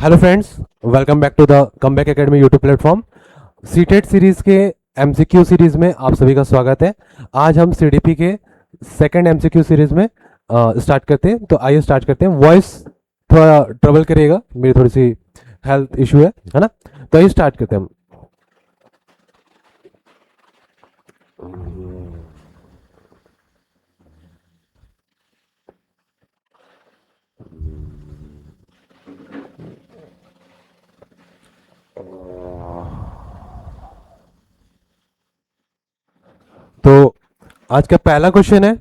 Hello friends, welcome back to the Comeback Academy YouTube platform. CTET series के MCQ series में आप सभी का स्वागत है। आज हम सीडीपी के सेकंड एमसीक्यू सीरीज में स्टार्ट करते हैं। तो आइए स्टार्ट करते हैं। वॉइस थोड़ा ट्रबल करिएगा, मेरी थोड़ी सी हेल्थ इशू है ना। तो आइए स्टार्ट करते हैं हम। तो आज का पहला क्वेश्चन है,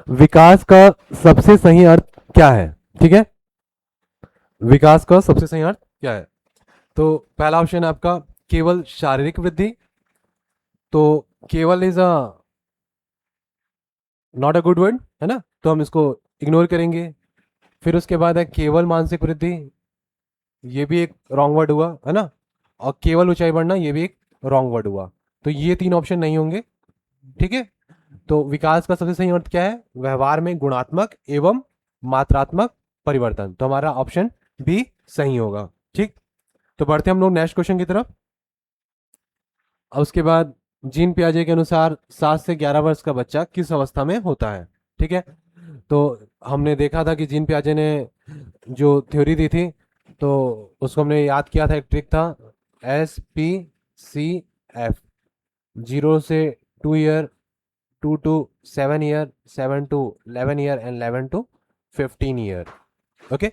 विकास का सबसे सही अर्थ क्या है। ठीक है, विकास का सबसे सही अर्थ क्या है। तो पहला ऑप्शन है आपका केवल शारीरिक वृद्धि। तो केवल is a not a good word, है ना, तो हम इसको इग्नोर करेंगे। फिर उसके बाद है केवल मानसिक वृद्धि, ये भी एक रॉन्ग वर्ड हुआ, है ना। और केवल ऊंचाई बढ़ना, ये भी एक रॉन्ग वर्ड हुआ। तो ये तीन ऑप्शन नहीं होंगे। ठीक है, तो विकास का सबसे सही अर्थ क्या है, व्यवहार में गुणात्मक एवं मात्रात्मक परिवर्तन। तो हमारा ऑप्शन बी सही होगा। ठीक, तो बढ़ते हम लोग नेक्स्ट क्वेश्चन की तरफ। और उसके बाद जीन पियाजे के अनुसार 7 से 11 वर्ष का बच्चा किस अवस्था में होता है। ठीक है, तो हमने देखा था कि जीन पियाजे ने जो थ्योरी दी थी, तो उसको हमने याद किया था। एक ट्रिक था, SPCF, 0 से 2 year, 2 to 7 year, 7 to 11 year and 11 to 15 year. Okay,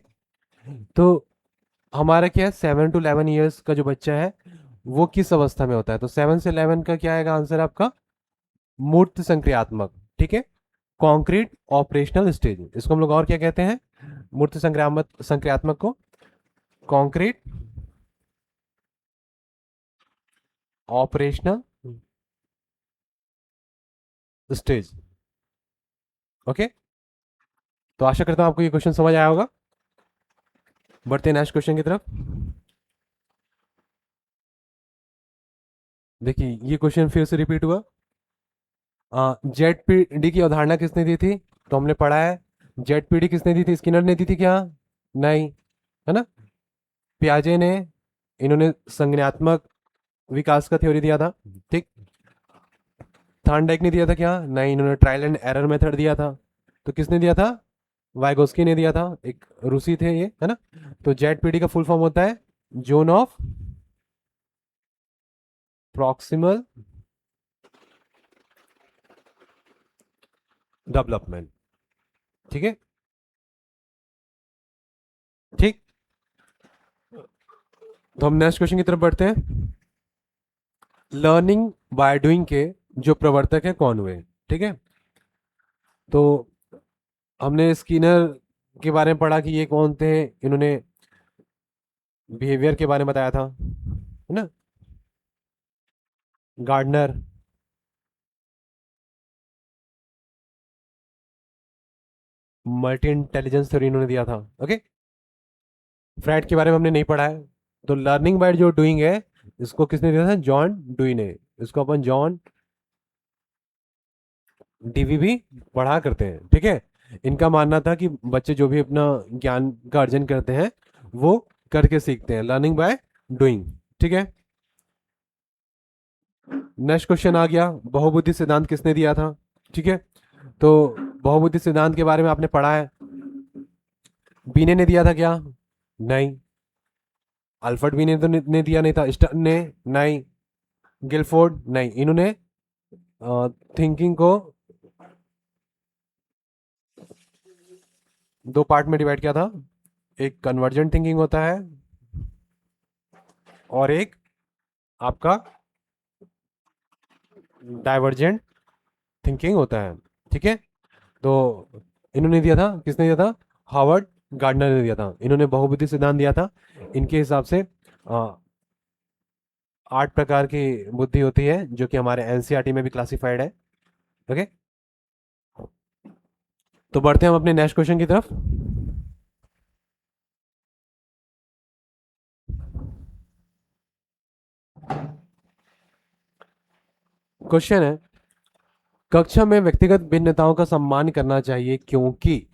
तो हमारा क्या है, 7 to 11 ईयर्स का जो बच्चा है वो किस अवस्था में होता है। तो 7 से 11 का क्या आएगा आंसर आपका, मूर्त संक्रियात्मक। ठीक है, कॉन्क्रीट ऑपरेशनल स्टेज, इसको हम लोग और क्या कहते हैं, मूर्त संक्रियात्मक संक्रियात्मक को कॉन्क्रीट ऑपरेशनल स्टेज। ओके, तो आशा करता हूं आपको ये क्वेश्चन समझ आया होगा। बढ़ते हैं नेक्स्ट क्वेश्चन की तरफ। देखिए ये क्वेश्चन फिर से रिपीट हुआ। जेड पी डी की अवधारणा किसने दी थी। तो हमने पढ़ा है, जेड पी डी किसने दी थी, स्किनर ने दी थी क्या, नहीं, है ना। पियाजे ने, इन्होंने संज्ञानात्मक विकास का थ्योरी दिया था। ठीक, थॉर्नडाइक ने दिया था क्या, नहीं, इन्होंने ट्रायल एंड एरर मेथड दिया था। तो किसने दिया था, वाइगोस्की ने दिया था, एक रूसी थे ये, है ना। तो जेड पी डी का फुल फॉर्म होता है जोन ऑफ प्रॉक्सिमल डेवलपमेंट। ठीक है, ठीक, तो हम नेक्स्ट क्वेश्चन की तरफ बढ़ते हैं। लर्निंग बाय डूइंग के जो प्रवर्तक है कौन हुए। ठीक है, तो हमने स्किनर के बारे में पढ़ा कि ये कौन थे, इन्होंने बिहेवियर के बारे में बताया था, है ना। गार्डनर, मल्टी इंटेलिजेंस थ्योरी इन्होंने दिया था। ओके, फ्रेड के बारे में हमने नहीं पढ़ा है। तो लर्निंग बाय जो डूइंग है, इसको किसने दिया था, जॉन डुई ने। इसको अपन जॉन डीवी भी पढ़ा करते हैं। ठीक है, इनका मानना था कि बच्चे जो भी अपना ज्ञान का अर्जन करते हैं वो करके सीखते हैं, लर्निंग बाय डूइंग। ठीक है, नेक्स्ट क्वेश्चन आ गया, बहुबुद्धि सिद्धांत किसने दिया था। ठीक है, तो बहुबुद्धि सिद्धांत के बारे में आपने पढ़ा है, बीने ने दिया था क्या, नहीं, अल्फ्रेड बीने तो ने दिया नहीं था, स्टर्न ने, नहीं, गिलफोर्ड, नहीं, इन्होंने थिंकिंग को दो पार्ट में डिवाइड किया था। एक कन्वर्जेंट थिंकिंग होता है और एक आपका डाइवर्जेंट थिंकिंग होता है। ठीक है, तो इन्होंने दिया था, किसने दिया था, हार्वर्ड गार्डनर ने दिया था। इन्होंने बहुबुद्धि सिद्धांत दिया था। इनके हिसाब से 8 प्रकार की बुद्धि होती है जो कि हमारे एनसीईआरटी में भी क्लासिफाइड है। ओके, तो बढ़ते हैं हम अपने नेक्स्ट क्वेश्चन की तरफ। क्वेश्चन है, कक्षा में व्यक्तिगत भिन्नताओं का सम्मान करना चाहिए क्योंकि।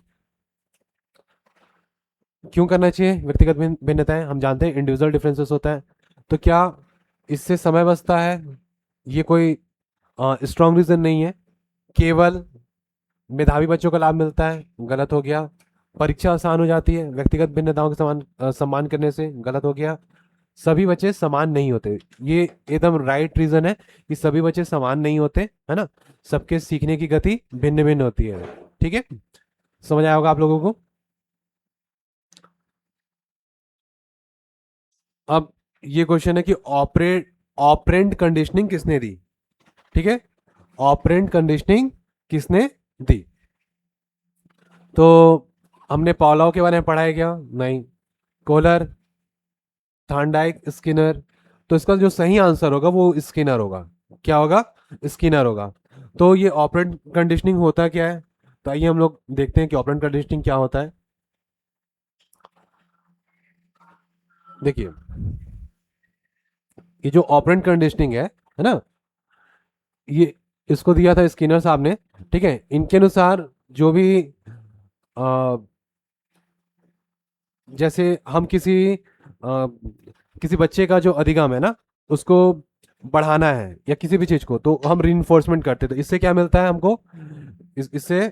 क्यों करना चाहिए व्यक्तिगत भिन्नताएं? हम जानते हैं इंडिविजुअल डिफरेंसेस होता है, तो क्या इससे समय बचता है? ये कोई स्ट्रॉन्ग रीजन नहीं है। केवल मेधावी बच्चों को लाभ मिलता है, गलत हो गया। परीक्षा आसान हो जाती है व्यक्तिगत भिन्नताओं के सम्मान करने से, गलत हो गया। सभी बच्चे समान नहीं होते, ये एकदम राइट रीजन है कि सभी बच्चे समान नहीं होते, है ना। सबके सीखने की गति भिन्न भिन्न होती है। ठीक है, समझ आया होगा आप लोगों को। अब ये क्वेश्चन है कि ऑपरेंट कंडीशनिंग किसने दी? ठीक है, ऑपरेंट कंडीशनिंग किसने दी? तो हमने पॉलाव के बारे में पढ़ा है क्या? नहीं। Kohler, Thorndike, Skinner. तो इसका जो सही आंसर होगा वो स्किनर होगा। क्या होगा? स्किनर होगा। तो ये ऑपरेंट कंडीशनिंग होता क्या है? तो आइए हम लोग देखते हैं कि ऑपरेंट कंडीशनिंग क्या होता है। देखिए, ये जो ऑपरेंट कंडीशनिंग है ना, ये इसको दिया था स्किनर साहब ने। ठीक है, इनके अनुसार जो भी आ, जैसे हम किसी बच्चे का जो अधिगम है ना, उसको बढ़ाना है या किसी भी चीज को, तो हम रीइंफोर्समेंट करते हैं। तो इससे क्या मिलता है हमको? इससे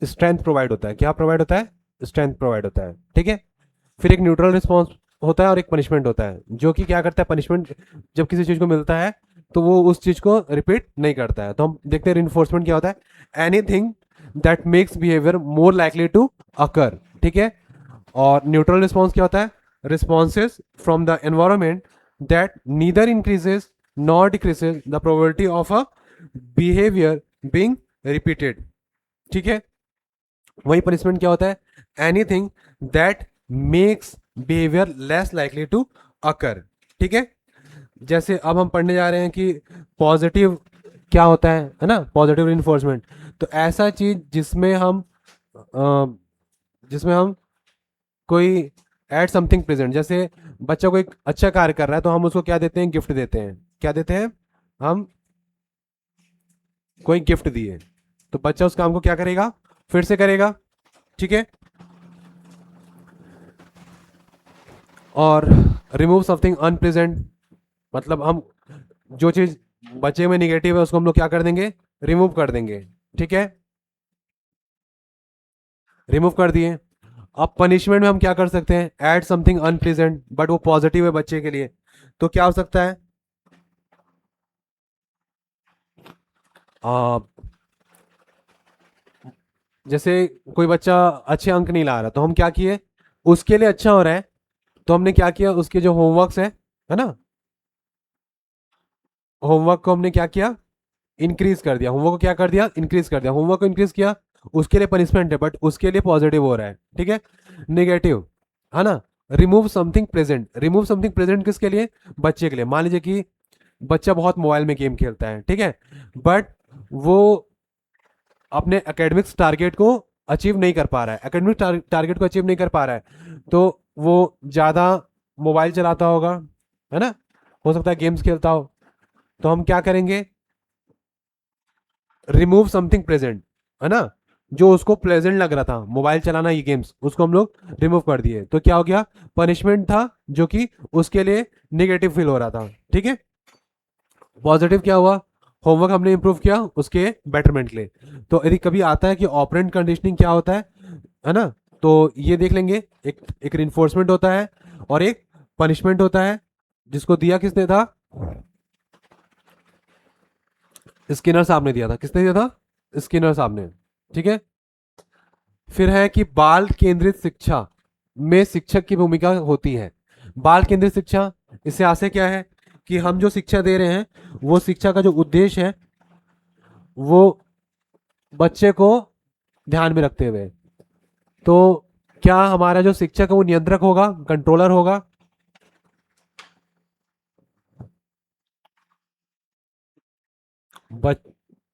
स्ट्रेंथ प्रोवाइड होता है। क्या प्रोवाइड होता है? स्ट्रेंथ प्रोवाइड होता है। ठीक है, फिर एक न्यूट्रल रिस्पॉन्स होता है और एक पनिशमेंट होता है, जो कि क्या करता है? पनिशमेंट जब किसी चीज को मिलता है तो वो उस चीज को रिपीट नहीं करता है। तो हम देखते हैं रिइंफोर्समेंट क्या होता है। Anything that makes behaviour more likely to occur. ठीक है, और न्यूट्रल रिस्पॉन्स क्या होता है? Responses from the environment that neither increases nor decreases the probability of a behaviour being repeated. ठीक है, वही पनिशमेंट क्या होता है? Anything that makes behaviour less likely to occur. ठीक है, जैसे अब हम पढ़ने जा रहे हैं कि पॉजिटिव क्या होता है ना, पॉजिटिव रिइंफोर्समेंट। तो ऐसा चीज जिसमें हम कोई एड समथिंग प्रेजेंट, जैसे बच्चा कोई अच्छा कार्य कर रहा है तो हम उसको क्या देते हैं? गिफ्ट देते हैं। क्या देते हैं? हम कोई गिफ्ट दिए, तो बच्चा उस काम को क्या करेगा? फिर से करेगा। ठीक है, और रिमूव समथिंग अनप्रेजेंट, मतलब हम जो चीज बच्चे में निगेटिव है उसको हम लोग क्या कर देंगे? रिमूव कर देंगे। ठीक है, रिमूव कर दिए। अब पनिशमेंट में हम क्या कर सकते हैं? ऐड समथिंग अनप्लेजेंट, बट वो पॉजिटिव है बच्चे के लिए, तो क्या हो सकता है? आ, जैसे कोई बच्चा अच्छे अंक नहीं ला रहा, तो हम क्या किए? उसके लिए अच्छा हो रहा है, तो हमने क्या किया? उसके जो होमवर्क्स है ना, होमवर्क को हमने क्या किया? इंक्रीज कर दिया। होमवर्क को क्या कर दिया? इंक्रीज कर दिया। होमवर्क को इंक्रीज किया, उसके लिए पनिशमेंट है बट उसके लिए पॉजिटिव हो रहा है। ठीक है, नेगेटिव है ना। Remove something present, remove something present किसके लिए? बच्चे के लिए। मान लीजिए कि बच्चा बहुत मोबाइल में गेम खेलता है, ठीक है, बट वो अपने एकेडमिक्स टारगेट को अचीव नहीं कर पा रहा है, एकेडमिक टारगेट को अचीव नहीं कर पा रहा है, तो वो ज़्यादा मोबाइल चलाता होगा, है ना, हो सकता है गेम्स खेलता हो। तो हम क्या करेंगे? रिमूव समथिंग प्रेजेंट, है ना, जो उसको प्लेजेंट लग रहा था मोबाइल चलाना, ये गेम्स, उसको हम लोग रिमूव कर दिए। तो क्या हो गया? पनिशमेंट था जो कि उसके लिए नेगेटिव फील हो रहा था। ठीक है, पॉजिटिव क्या हुआ? होमवर्क हमने इंप्रूव किया उसके बेटरमेंट के लिए। तो यदि कभी आता है कि ऑपरेंट कंडीशनिंग क्या होता है ना, तो ये देख लेंगे। एक रिइंफोर्समेंट होता है और एक पनिशमेंट होता है, जिसको दिया किसने था? स्किनर साहब ने दिया था। किसने दिया था? स्किनर साहब ने। ठीक है, फिर है कि बाल केंद्रित शिक्षा में शिक्षक की भूमिका होती है। बाल केंद्रित शिक्षा, इससे आशय क्या है? कि हम जो शिक्षा दे रहे हैं, वो शिक्षा का जो उद्देश्य है वो बच्चे को ध्यान में रखते हुए। तो क्या हमारा जो शिक्षक है वो नियंत्रक होगा, कंट्रोलर होगा?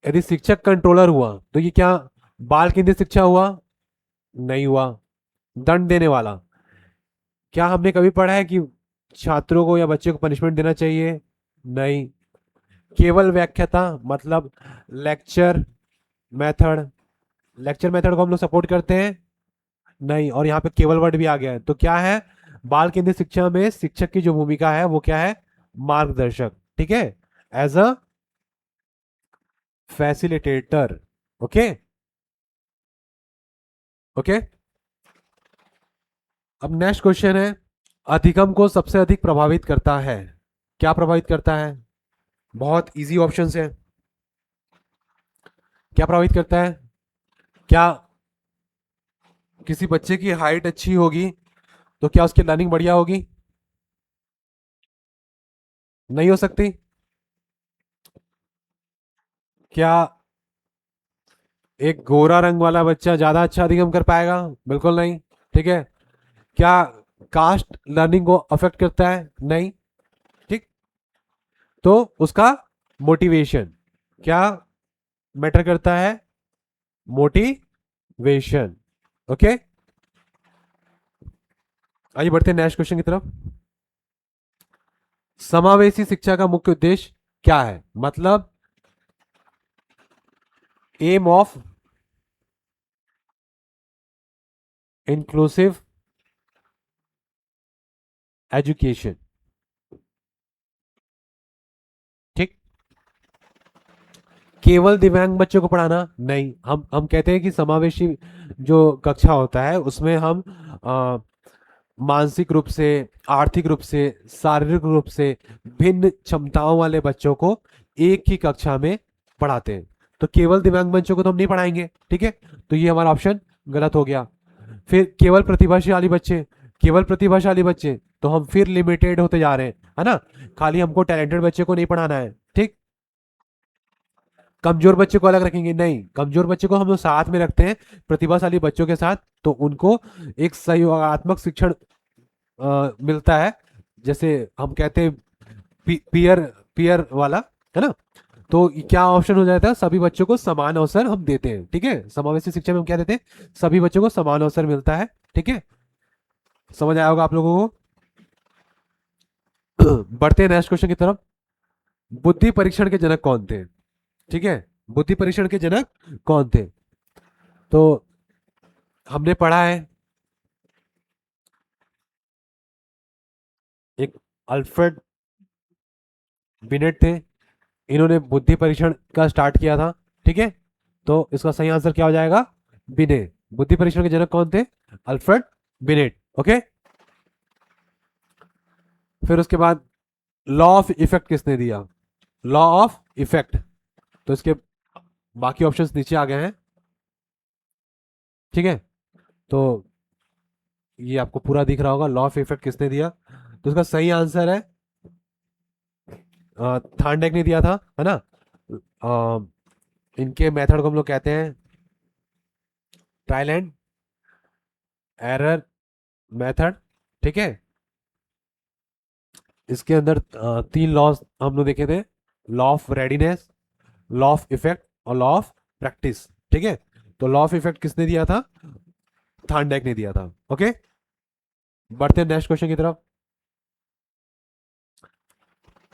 यदि शिक्षक कंट्रोलर हुआ तो ये क्या बाल केंद्रित शिक्षा हुआ? नहीं हुआ। दंड देने वाला, क्या हमने कभी पढ़ा है कि छात्रों को या बच्चे को पनिशमेंट देना चाहिए? नहीं। केवल व्याख्याता, मतलब लेक्चर मेथड, लेक्चर मेथड को हम लोग सपोर्ट करते हैं नहीं, और यहाँ पे केवल वर्ड भी आ गया है, तो क्या है, बाल केंद्रित शिक्षा में शिक्षक की जो भूमिका है वो क्या है, मार्गदर्शक, ठीक है, as a facilitator. Okay okay. अब नेक्स्ट क्वेश्चन है, अधिगम को सबसे अधिक प्रभावित करता है, क्या प्रभावित करता है, बहुत इजी ऑप्शन है, क्या प्रभावित करता है, क्या किसी बच्चे की हाइट अच्छी होगी तो क्या उसकी लर्निंग बढ़िया होगी, नहीं हो सकती, क्या एक गोरा रंग वाला बच्चा ज्यादा अच्छा अधिगम कर पाएगा, बिल्कुल नहीं, ठीक है, क्या कास्ट लर्निंग को अफेक्ट करता है, नहीं, ठीक, तो उसका मोटिवेशन क्या मैटर करता है, मोटिवेशन। ओके, आइए बढ़ते हैं नेक्स्ट क्वेश्चन की तरफ। समावेशी शिक्षा का मुख्य उद्देश्य क्या है, मतलब एम ऑफ इंक्लूसिव एजुकेशन, ठीक, केवल दिव्यांग बच्चों को पढ़ाना नहीं, हम कहते हैं कि समावेशी जो कक्षा होता है उसमें हम आ, मानसिक रूप से, आर्थिक रूप से, शारीरिक रूप से भिन्न क्षमताओं वाले बच्चों को एक ही कक्षा में पढ़ाते हैं, तो केवल दिव्यांग बच्चों को तो हम नहीं पढ़ाएंगे, ठीक है, तो ये हमारा ऑप्शन गलत हो गया। फिर केवल प्रतिभाशाली बच्चे, केवल प्रतिभाशाली बच्चे तो हम फिर लिमिटेड होते जा रहे हैं, है ना, खाली हमको टैलेंटेड बच्चे को नहीं पढ़ाना है, ठीक, कमजोर बच्चे को अलग रखेंगे नहीं, कमजोर बच्चे को हम लोग साथ में रखते हैं प्रतिभाशाली बच्चों के साथ, तो उनको एक सहयोगात्मक शिक्षण मिलता है, जैसे हम कहते हैं पियर पियर वाला, है ना, तो क्या ऑप्शन हो जाता है, सभी बच्चों को समान अवसर हम देते हैं, ठीक है, समावेशी शिक्षा में हम क्या देते हैं, सभी बच्चों को समान अवसर मिलता है, ठीक है, समझ आया होगा आप लोगों को। बढ़ते हैं नेक्स्ट क्वेश्चन की तरफ। बुद्धि परीक्षण के जनक कौन थे, ठीक है, बुद्धि परीक्षण के जनक कौन थे, तो हमने पढ़ा है एक अल्फ्रेड बिनेट थे, इन्होंने बुद्धि परीक्षण का स्टार्ट किया था, ठीक है, तो इसका सही आंसर क्या हो जाएगा, बिने, बुद्धि परीक्षण के जनक कौन थे, अल्फ्रेड बिनेट। ओके, फिर उसके बाद लॉ ऑफ इफेक्ट किसने दिया, लॉ ऑफ इफेक्ट, तो इसके बाकी ऑप्शंस नीचे आ गए हैं, ठीक है, तो ये आपको पूरा दिख रहा होगा, लॉ ऑफ इफेक्ट किसने दिया, तो इसका सही आंसर है थार्डेक ने दिया था, है ना, इनके मेथड को हम लोग कहते हैं ट्रायल एंड एरर मेथड, ठीक है, इसके अंदर तीन लॉज हम लोग देखे थे, law of readiness, law of effect और लॉ ऑफ प्रैक्टिस, ठीक है, तो लॉ ऑफ इफेक्ट किसने दिया था, थार्डेक ने दिया था। ओके, बढ़ते हैं नेक्स्ट क्वेश्चन की तरफ।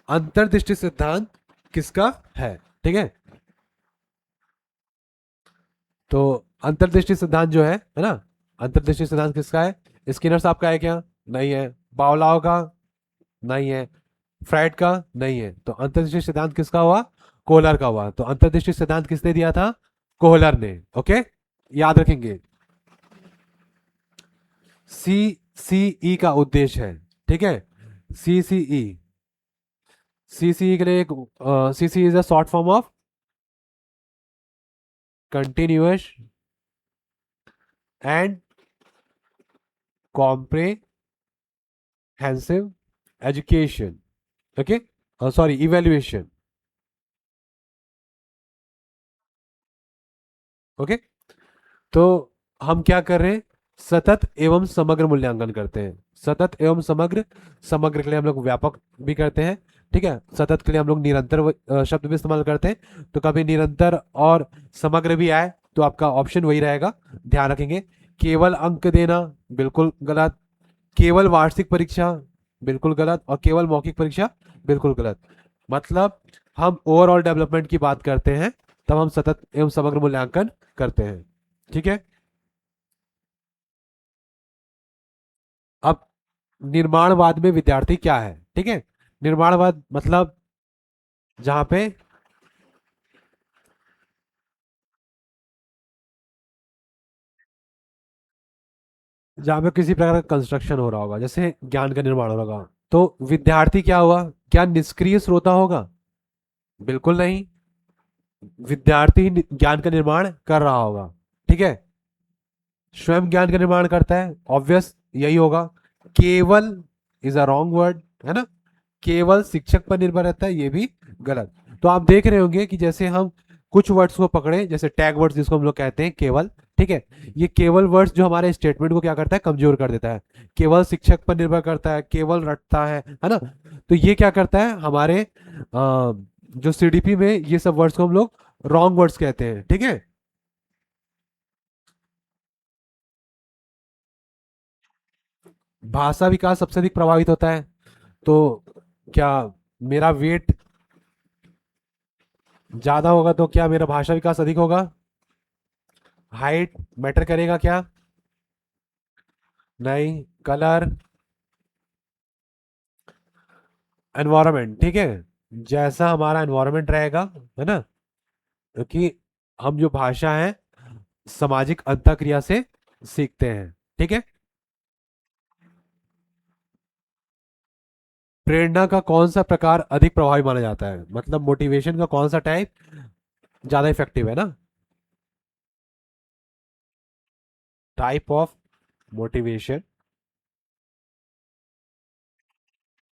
अंतर्दृष्टि सिद्धांत किसका है, ठीक है, तो अंतर्दृष्टि सिद्धांत जो है ना, अंतर्दृष्टि सिद्धांत किसका है, स्किनर साहब का है क्या, नहीं है, पावलाव का नहीं है, फ्राइड का नहीं है, तो अंतर्दृष्टि सिद्धांत किसका हुआ, कोहलर का हुआ, तो अंतर्दृष्टि सिद्धांत किसने दिया था, कोहलर ने। ओके, याद रखेंगे, सी सी ई का उद्देश्य है, ठीक है, सी सी ई, सी सी ई के लिए एक C C is a short form of continuous and comprehensive education, okay, sorry evaluation, okay, तो हम क्या कर रहे हैं, सतत एवं समग्र मूल्यांकन करते हैं, सतत एवं समग्र, समग्र के लिए हम लोग व्यापक भी करते हैं, ठीक है, सतत के लिए हम लोग निरंतर शब्द भी इस्तेमाल करते हैं, तो कभी निरंतर और समग्र भी आए तो आपका ऑप्शन वही रहेगा, ध्यान रखेंगे। केवल अंक देना बिल्कुल गलत, केवल वार्षिक परीक्षा बिल्कुल गलत, और केवल मौखिक परीक्षा बिल्कुल गलत, मतलब हम ओवरऑल डेवलपमेंट की बात करते हैं तब हम सतत एवं समग्र मूल्यांकन करते हैं। ठीक है। अब निर्माणवाद में विद्यार्थी क्या है, ठीक है। निर्माणवाद मतलब जहां पे किसी प्रकार का कंस्ट्रक्शन हो रहा होगा, जैसे ज्ञान का निर्माण हो रहा होगा, तो विद्यार्थी क्या हुआ, क्या निष्क्रिय श्रोता होगा? बिल्कुल नहीं। विद्यार्थी ज्ञान का निर्माण कर रहा होगा, ठीक है। स्वयं ज्ञान का निर्माण करता है, ऑब्वियस यही होगा। केवल इज अ रॉन्ग वर्ड, है ना। केवल शिक्षक पर निर्भर रहता है, ये भी गलत। तो आप देख रहे होंगे कि जैसे हम कुछ वर्ड्स को पकड़े, जैसे टैग वर्ड्स जिसको हम लोग कहते हैं केवल, ठीक है। ये केवल वर्ड्स जो हमारे स्टेटमेंट को क्या करता है, कमजोर कर देता है। केवल शिक्षक पर निर्भर करता है, केवल रटता है ना। तो ये क्या करता है, हमारे जो सीडीपी में ये सब वर्ड्स को हम लोग रॉन्ग वर्ड्स कहते हैं, ठीक है। भाषा विकास सबसे अधिक प्रभावित होता है, तो क्या मेरा वेट ज्यादा होगा तो क्या मेरा भाषा विकास अधिक होगा? हाइट मैटर करेगा क्या? नहीं। कलर, एनवायरनमेंट, ठीक है। जैसा हमारा एनवायरनमेंट रहेगा, है ना, क्योंकि हम जो भाषा है सामाजिक अंतःक्रिया से सीखते हैं, ठीक है। प्रेरणा का कौन सा प्रकार अधिक प्रभावी माना जाता है, मतलब मोटिवेशन का कौन सा टाइप ज्यादा इफेक्टिव है ना? Type of motivation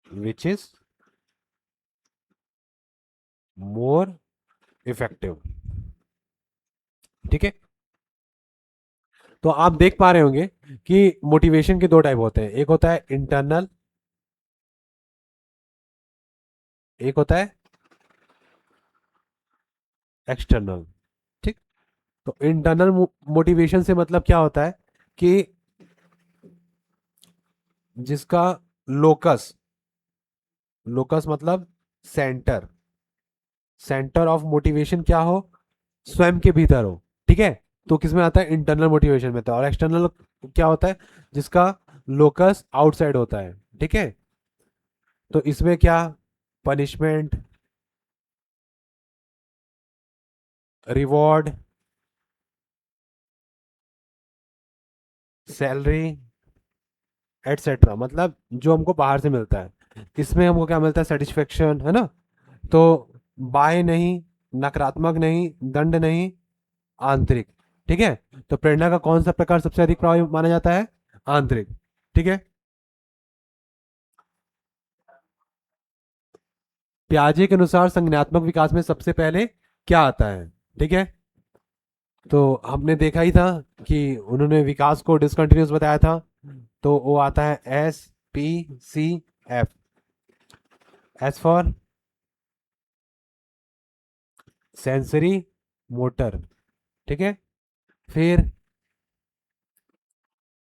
which is more effective, ठीक है। तो आप देख पा रहे होंगे कि मोटिवेशन के दो टाइप होते हैं, एक होता है इंटरनल, एक होता है एक्सटर्नल, ठीक। तो इंटरनल मोटिवेशन से मतलब क्या होता है कि जिसका लोकस, लोकस मतलब सेंटर, सेंटर ऑफ मोटिवेशन क्या हो, स्वयं के भीतर हो, ठीक है। तो किसमें आता है, इंटरनल मोटिवेशन में आता है। और एक्सटर्नल क्या होता है, जिसका लोकस आउटसाइड होता है, ठीक है। तो इसमें क्या, पनिशमेंट, रिवॉर्ड, सैलरी, एटसेट्रा, मतलब जो हमको बाहर से मिलता है, इसमें हमको क्या मिलता है, सेटिस्फेक्शन, है ना। तो बाह्य नहीं, नकारात्मक नहीं, दंड नहीं, आंतरिक, ठीक है। तो प्रेरणा का कौन सा प्रकार सबसे अधिक प्रभावी माना जाता है, आंतरिक, ठीक है। प्याजे के अनुसार संज्ञानात्मक विकास में सबसे पहले क्या आता है, ठीक है। तो हमने देखा ही था कि उन्होंने विकास को डिसकंटिन्यूस बताया था, तो वो आता है SPCF, S for sensory motor, ठीक है। फिर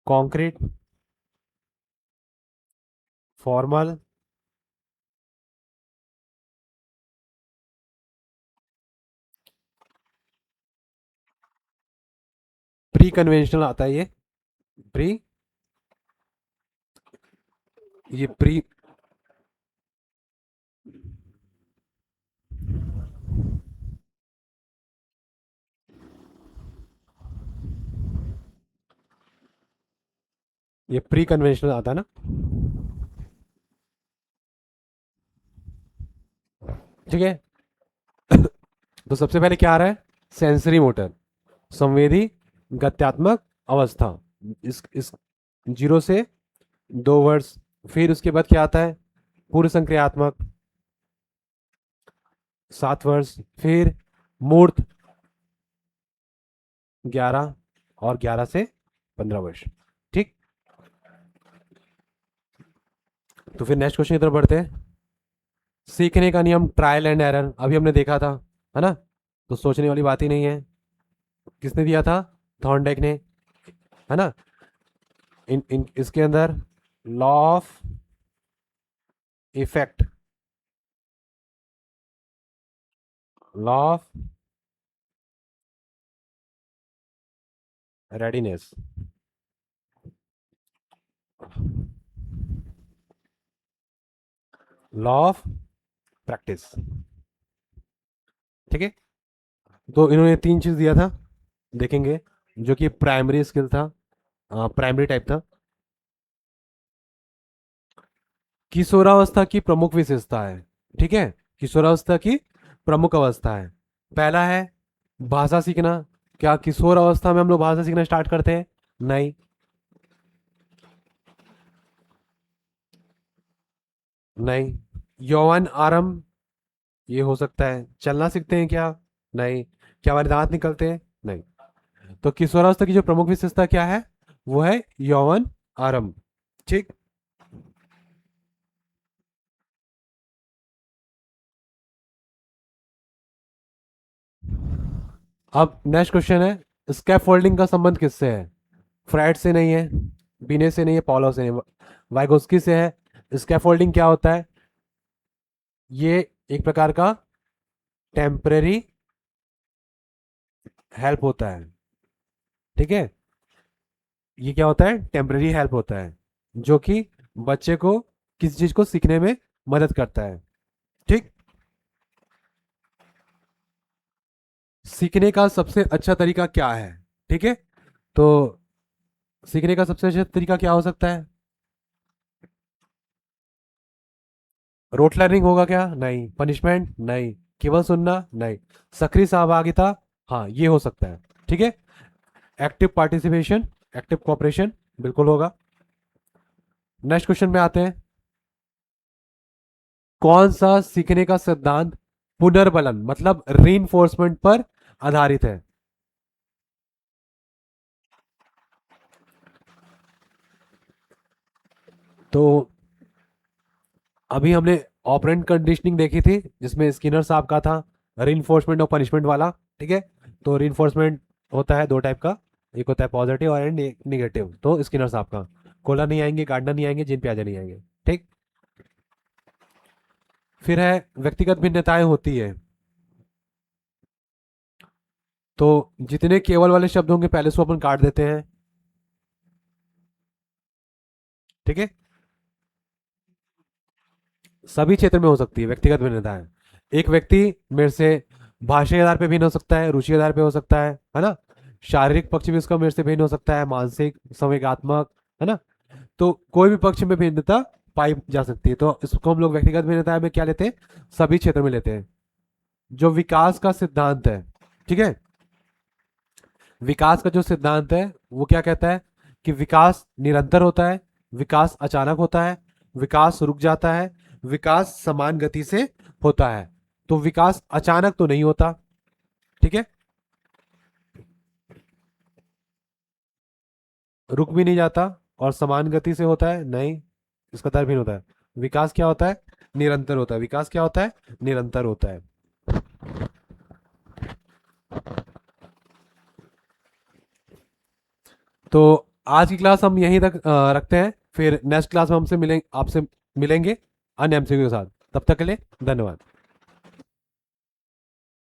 कॉन्क्रीट, फॉर्मल, प्री कन्वेंशनल आता है, ये प्री, ये प्री, ये प्री कन्वेंशनल आता है ना, ठीक है। तो सबसे पहले क्या आ रहा है, सेंसरी मोटर, संवेदी गत्यात्मक अवस्था, इस जीरो से 2 वर्ष। फिर उसके बाद क्या आता है, पूर्व संक्रियात्मक, 7 वर्ष। फिर मूर्त, 11, और 11 से 15 वर्ष, ठीक। तो फिर नेक्स्ट क्वेश्चन की तरफ बढ़ते हैं। सीखने का नियम ट्रायल एंड एरर अभी हमने देखा था, है ना। तो सोचने वाली बात ही नहीं है। किसने दिया था, थॉर्नडाइक ने, है ना। इन इसके अंदर law of effect, law of readiness. Law of practice. ठीक है, तो इन्होंने तीन चीज दिया था, देखेंगे, जो कि प्राइमरी स्किल था, प्राइमरी टाइप था। किशोरावस्था की प्रमुख विशेषता है, ठीक है, किशोरावस्था की प्रमुख अवस्था है। पहला है भाषा सीखना। क्या किशोर अवस्था में हम लोग भाषा सीखना स्टार्ट करते हैं? नहीं। नहीं। यौवन आरंभ, ये हो सकता है। चलना सीखते हैं क्या? नहीं। क्या हमारे दांत निकलते हैं? नहीं। तो किशोरावस्था की जो प्रमुख विशेषता क्या है? वो है यौवन आरंभ। ठीक। अब नेक्स्ट क्वेश्चन है, स्कैफोल्डिंग का संबंध किससे है? फ्राइड से नहीं है, बीने से नहीं है, पॉलो से नहीं है, वाइगोस्की से है। स्कैफोल्डिंग क्या होता है? ये एक प्रकार का टेम्परेरी हेल्प होता है। ठीक है, ये क्या होता है? टेम्परेरी हेल्प होता है, जो कि बच्चे को किसी चीज को सीखने में मदद करता है। ठीक। सीखने का सबसे अच्छा तरीका क्या है? ठीक है, तो सीखने का सबसे अच्छा तरीका क्या हो सकता है? रोट लर्निंग होगा क्या? नहीं। पनिशमेंट? नहीं। केवल सुनना? नहीं। सक्रिय सहभागिता? हाँ, ये हो सकता है। ठीक है, एक्टिव पार्टिसिपेशन, एक्टिव कोऑपरेशन, बिल्कुल होगा। नेक्स्ट क्वेश्चन में आते हैं। कौन सा सीखने का सिद्धांत पुनर्बलन मतलब रीइंफोर्समेंट पर आधारित है? तो अभी हमने ऑपरेंट कंडीशनिंग देखी थी, जिसमें स्किनर साहब का था रीइंफोर्समेंट और पनिशमेंट वाला। ठीक है, तो रीइंफोर्समेंट होता है दो टाइप का, एक होता है पॉजिटिव और निगेटिव। तो स्किनर साहब का कोला नहीं आएंगे, गार्डनर नहीं आएंगे, जिन प्याजा नहीं आएंगे। ठीक। फिर है व्यक्तिगत भिन्नताएं होती है। तो जितने केवल वाले शब्द होंगे पहले उसको अपन काट देते हैं। ठीक है, सभी क्षेत्र में हो सकती है व्यक्तिगत भिन्नताएं। एक व्यक्ति मेरे से भाषा आधार पे भिन्न हो सकता है, रुचि आधार पे हो सकता है ना। शारीरिक पक्ष भी उसका मेरे से भिन्न हो सकता है, मानसिक, संवेगात्मक, है ना। तो कोई भी पक्ष में भिन्नता पाई जा सकती है, तो इसको हम लोग व्यक्तिगत भिन्नता में क्या लेते हैं? सभी क्षेत्र में लेते हैं। जो विकास का सिद्धांत है, ठीक है, विकास का जो सिद्धांत है वो क्या कहता है? कि विकास निरंतर होता है, विकास अचानक होता है, विकास रुक जाता है, विकास समान गति से होता है। तो विकास अचानक तो नहीं होता। ठीक है, रुक भी नहीं जाता, और समान गति से होता है नहीं, इसका तरफ ही होता है। विकास क्या होता है? निरंतर होता है। विकास क्या होता है? निरंतर होता है। तो आज की क्लास हम यहीं तक रखते हैं, फिर नेक्स्ट क्लास में हमसे मिलेंगे, आपसे मिलेंगे अन्य एमसीक्यू के साथ। तब तक के लिए धन्यवाद।